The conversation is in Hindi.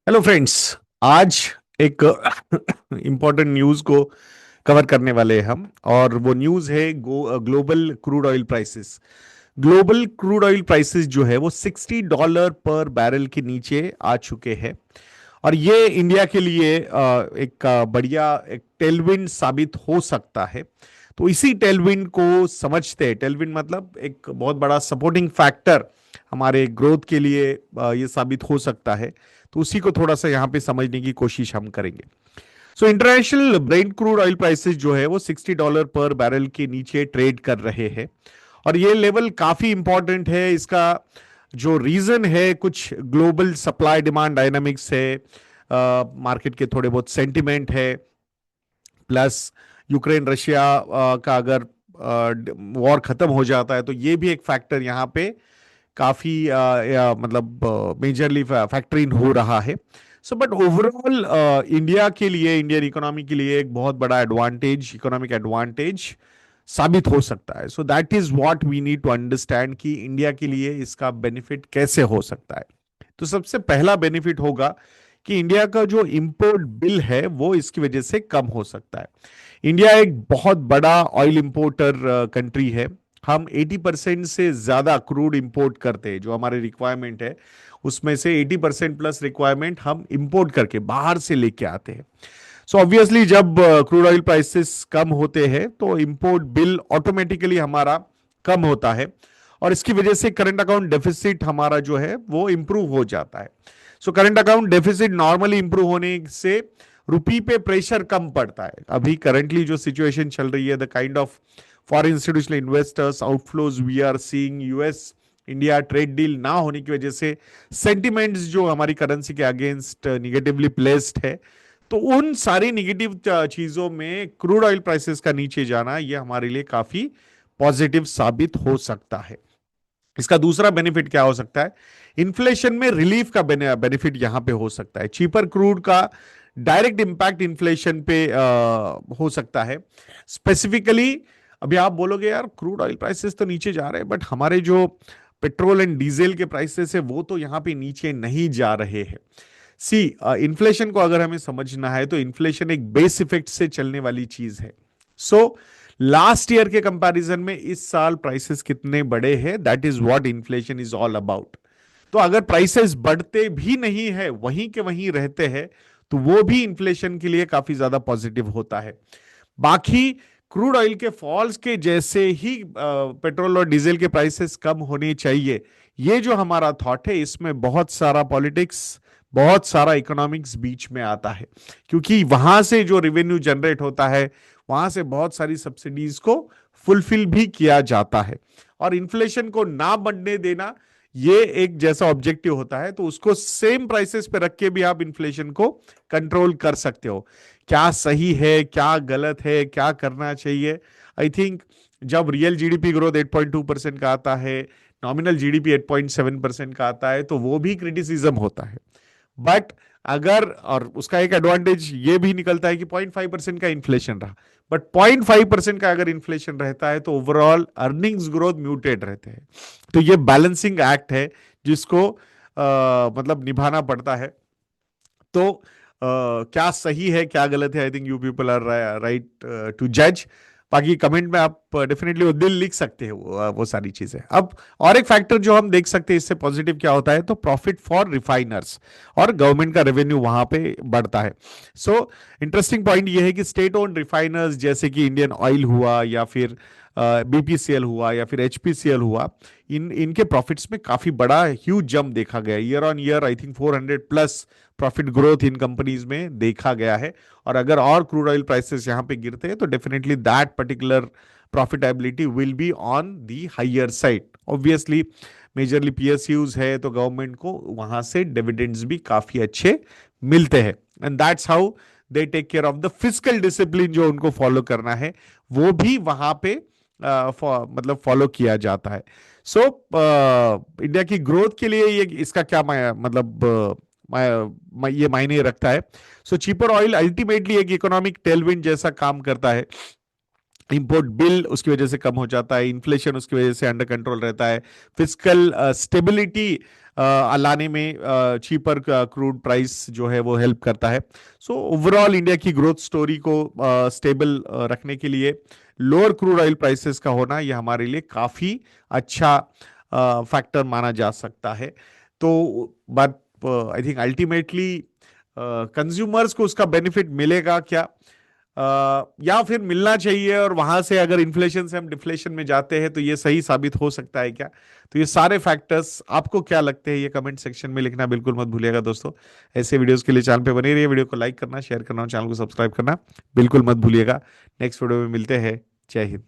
Hello friends. आज एक इम्पोर्टेंट न्यूज़ को कवर करने वाले हैं हम। और वो न्यूज़ है global crude oil prices. Global crude oil prices जो है वो $60 पर बैरल के नीचे आ चुके हैं। और ये इंडिया के लिए एक बढ़िया एक टेलविंड साबित हो सकता है। तो इसी टेलविंड को समझते हैं। टेलविंड मतलब एक बहुत बड़ा सपोर्टिंग फैक्टर हमारे ग्रोथ के लिए ये साबित हो सकता है। तो उसी को थोड़ा सा यहाँ पे समझने की कोशिश हम करेंगे। So international Brent crude oil prices जो है वो $60 पर बैरल के नीचे ट्रेड कर रहे हैं। और ये लेवल काफी इंपॉर्टेंट है। इसका जो रीजन है कुछ ग्लोबल सप्लाई डिमांड डायनामिक्स है, मार्केट के थोड़े बहुत सेंटिमेंट है, प्लस यूक्रेन रशिया का अगर वॉर खत्म हो जाता है तो ये भी एक फैक्टर यहाँ पे काफी मतलब मेजरली फैक्टर इन हो रहा है। सो बट ओवरऑल इंडिया के लिए, इंडियन इकोनॉमी के लिए एक बहुत बड़ा एडवांटेज, इकोनॉमिक एडवांटेज साबित हो सकता है। So that is what we need to understand कि इंडिया के लिए इसका बेनिफिट कैसे हो सकता है। तो सबसे पहला बेनिफिट होगा कि इंडिया का जो इंपोर्ट बिल है वो इसकी वजह से कम हो सकता है। इंडिया एक बहुत बड़ा ऑयल इंपोर्टर कंट्री है। हम 80% से ज्यादा क्रूड इंपोर्ट करते हैं। जो हमारे रिक्वायरमेंट है उसमें से 80% प्लस रिक्वायरमेंट हम इंपोर्ट करके बाहर से लेके आते हैं। सो ऑब्वियसली जब क्रूड ऑयल प्राइसेस कम होते हैं तो इंपोर्ट बिल ऑटोमेटिकली हमारा कम होता है। और इसकी वजह से करंट अकाउंट डेफिसिट हमारा जो है वो इंप्रूव हो जाता है। So current account deficit normally improve होने से रुपी पे प्रेशर कम पड़ता है। अभी करंटली जो सिचुएशन चल रही है, the kind of foreign institutional investors outflows we are seeing, US India trade deal ना होने की वजह से सेंटिमेंट्स जो हमारी करेंसी के अगेंस्ट निगेटिवली प्लेस्ड है। तो उन सारी निगेटिव चीजों में क्रूड ऑयल प्राइसेस का नीचे जाना ये हमारे लिए काफी पॉजिटिव साबित हो सकता है। इसका दूसरा बेनिफिट क्या हो सकता है? इन्फ्लेशन में रिलीफ का बेनिफिट यहां पे हो सकता है। चीपर क्रूड का डायरेक्ट इंपैक्ट इन्फ्लेशन पे हो सकता है। स्पेसिफिकली अभी आप बोलोगे यार क्रूड ऑयल प्राइसेस तो नीचे जा रहे हैं बट हमारे जो पेट्रोल एंड डीजल के प्राइसेस है वो तो यहां पे नीचे नहीं जा रहे हैं। सी, इन्फ्लेशन को अगर हमें समझना है तो इन्फ्लेशन एक बेस इफेक्ट से चलने वाली चीज है। सो लास्ट ईयर के कंपैरिजन में इस साल प्राइसेस कितने बढ़े हैं, that is what inflation is all about. तो अगर प्राइसेस बढ़ते भी नहीं है, वहीं के वहीं रहते हैं, तो वो भी इन्फ्लेशन के लिए काफी ज्यादा पॉजिटिव होता है। बाकी क्रूड ऑयल के फॉल्स के जैसे ही पेट्रोल और डीजल के प्राइसेस कम होने चाहिए। ये जो हमारा थॉट है इसमें बहुत सारा पॉलिटिक्स, बहुत सारा इकोनॉमिक्स बीच में आता है। क्योंकि वहां से जो रेवेन्यू जनरेट होता है वहां से बहुत सारी सब्सिडीज को फुलफिल भी किया जाता है। और इन्फ्लेशन को ना बढ़ने देना ये एक जैसा ऑब्जेक्टिव होता है, तो उसको सेम प्राइसेस पे रख के भी आप इन्फ्लेशन को कंट्रोल कर सकते हो। क्या सही है, क्या गलत है, क्या करना चाहिए? आई थिंक जब रियल जीडीपी ग्रोथ 8.2% का आता है, नॉमिनल जीडीपी 8.7% का आता है, तो वो भी क्रिटिसिज्म होता है। बट अगर, और उसका एक एडवांटेज ये भी निकलता है कि 0.5% का इन्फ्लेशन रहा, बट 0.5% का अगर इन्फ्लेशन रहता है तो ओवरऑल अर्निंग्स ग्रोथ म्यूटेड रहते हैं। तो ये बैलेंसिंग एक्ट है जिसको मतलब निभाना पड़ता है। तो क्या सही है क्या गलत है, I think you people are right to जज। बाकी कमेंट में आप डेफिनेटली वो दिल लिख सकते हैं, वो सारी चीजें। अब और एक फैक्टर जो हम देख सकते हैं इससे पॉजिटिव क्या होता है, तो प्रॉफिट फॉर रिफाइनर्स और गवर्नमेंट का रेवेन्यू वहां पे बढ़ता है। सो इंटरेस्टिंग पॉइंट ये है कि स्टेट ओन्ड रिफाइनर्स जैसे कि इंडियन ऑयल हुआ या फिर बीपीसीएल हुआ या फिर एचपीसीएल हुआ, इनके प्रॉफिट्स में काफी बड़ा ह्यूज जंप देखा गया। Year on year I think 400 plus profit growth in companies में देखा गया है। और अगर और क्रूड ऑयल प्राइसेस यहां पे गिरते हैं तो definitely that particular profitability will be on the higher side. Obviously majorly PSUs है तो गवर्नमेंट को वहां से डिविडेंड्स भी काफी अच्छे मिलते हैं। And that's how they take care of the physical discipline जो उनको फॉलो करना है वो भी वहां पे मतलब फॉलो किया जाता है। सो इंडिया की ग्रोथ के लिए ये इसका क्या मतलब ये मायने रखता है। सो चीपर ऑयल अल्टीमेटली एक इकोनॉमिक टेलविंड जैसा काम करता है। इंपोर्ट बिल उसकी वजह से कम हो जाता है, इन्फ्लेशन उसकी वजह से अंडर कंट्रोल रहता है, फिजिकल स्टेबिलिटी लाने में चीपर क्रूड प्राइस जो है वो हेल्प करता है। सो ओवरऑल इंडिया की ग्रोथ स्टोरी को स्टेबल रखने के लिए लोअर क्रूड ऑयल प्राइसेस का होना ये हमारे लिए काफी अच्छा फैक्टर माना जा सकता है। तो but I think ultimately consumers को उसका बेनिफिट मिलेगा क्या, या फिर मिलना चाहिए, और वहां से अगर इन्फ्लेशन से हम डिफ्लेशन में जाते हैं तो ये सही साबित हो सकता है क्या? तो ये सारे फैक्टर्स आपको क्या लगते हैं, ये कमेंट सेक्शन में लिखना बिल्कुल मत भूलिएगा दोस्तों। ऐसे वीडियोस के लिए चैनल पे बने रहिए, वीडियो को लाइक करना, शेयर करना और चैनल को सब्सक्राइब करना बिल्कुल मत भूलिएगा। नेक्स्ट वीडियो में मिलते हैं। जय हिंद।